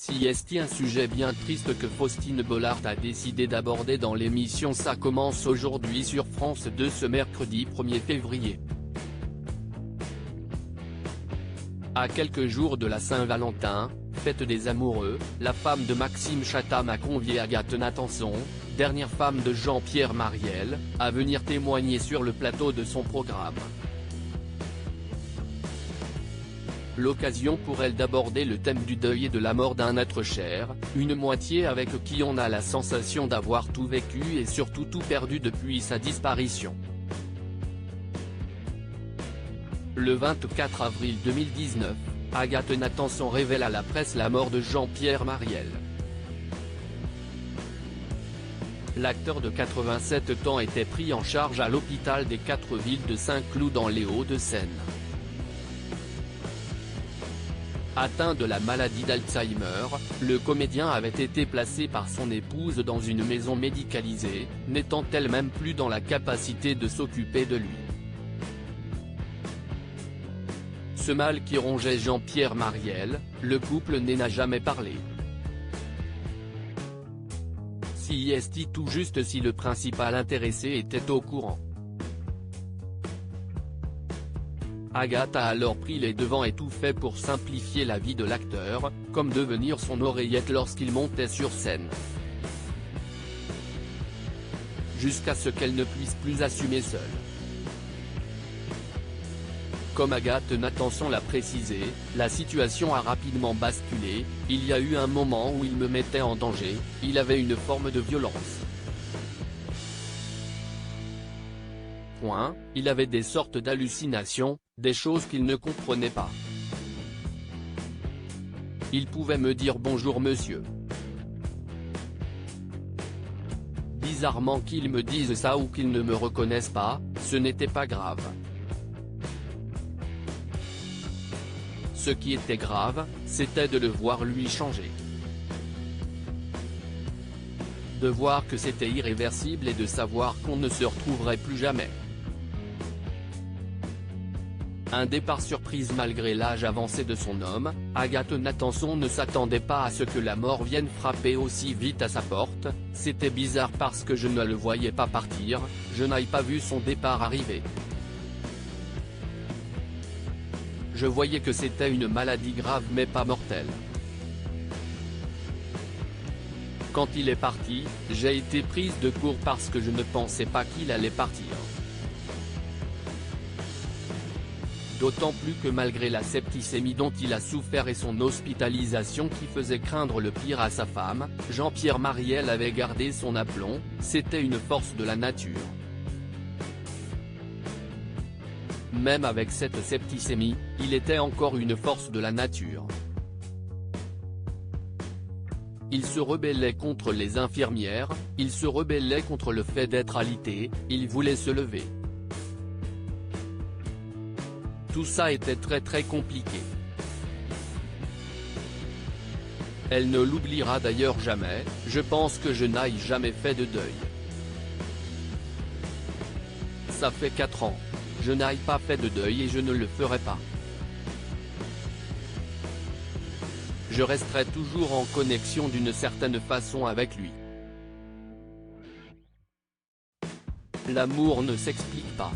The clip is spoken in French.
Si est un sujet bien triste que Faustine Bollard a décidé d'aborder dans l'émission Ça commence aujourd'hui sur France 2 ce mercredi 1er février. À quelques jours de la Saint-Valentin, fête des amoureux, la femme de Maxime Chatham a convié Agathe Nathanson, dernière femme de Jean-Pierre Marielle, à venir témoigner sur le plateau de son programme. L'occasion pour elle d'aborder le thème du deuil et de la mort d'un être cher, une moitié avec qui on a la sensation d'avoir tout vécu et surtout tout perdu depuis sa disparition. Le 24 avril 2019, Agathe Nathanson révèle à la presse la mort de Jean-Pierre Marielle. L'acteur de 87 ans était pris en charge à l'hôpital des 4 villes de Saint-Cloud dans les Hauts-de-Seine. Atteint de la maladie d'Alzheimer, le comédien avait été placé par son épouse dans une maison médicalisée, n'étant elle-même plus dans la capacité de s'occuper de lui. Ce mal qui rongeait Jean-Pierre Marielle, le couple n'en a jamais parlé. Si est tout juste si le principal intéressé était au courant. Agathe a alors pris les devants et tout fait pour simplifier la vie de l'acteur, comme devenir son oreillette lorsqu'il montait sur scène. Jusqu'à ce qu'elle ne puisse plus assumer seule. Comme Agathe Nathanson l'a précisé, la situation a rapidement basculé, il y a eu un moment où il me mettait en danger, il avait une forme de violence. Il avait des sortes d'hallucinations, des choses qu'il ne comprenait pas. Il pouvait me dire bonjour monsieur. Bizarrement qu'il me dise ça ou qu'il ne me reconnaisse pas, ce n'était pas grave. Ce qui était grave, c'était de le voir lui changer. De voir que c'était irréversible et de savoir qu'on ne se retrouverait plus jamais. Un départ surprise malgré l'âge avancé de son homme, Agathe Nathanson ne s'attendait pas à ce que la mort vienne frapper aussi vite à sa porte, c'était bizarre parce que je ne le voyais pas partir, je n'avais pas vu son départ arriver. Je voyais que c'était une maladie grave mais pas mortelle. Quand il est parti, j'ai été prise de court parce que je ne pensais pas qu'il allait partir. D'autant plus que malgré la septicémie dont il a souffert et son hospitalisation qui faisait craindre le pire à sa femme, Jean-Pierre Marielle avait gardé son aplomb, c'était une force de la nature. Même avec cette septicémie, il était encore une force de la nature. Il se rebellait contre les infirmières, il se rebellait contre le fait d'être alité, il voulait se lever. Tout ça était très compliqué. Elle ne l'oubliera d'ailleurs jamais, je pense que je n'aille jamais fait de deuil. Ça fait 4 ans. Je n'aille pas fait de deuil et je ne le ferai pas. Je resterai toujours en connexion d'une certaine façon avec lui. L'amour ne s'explique pas.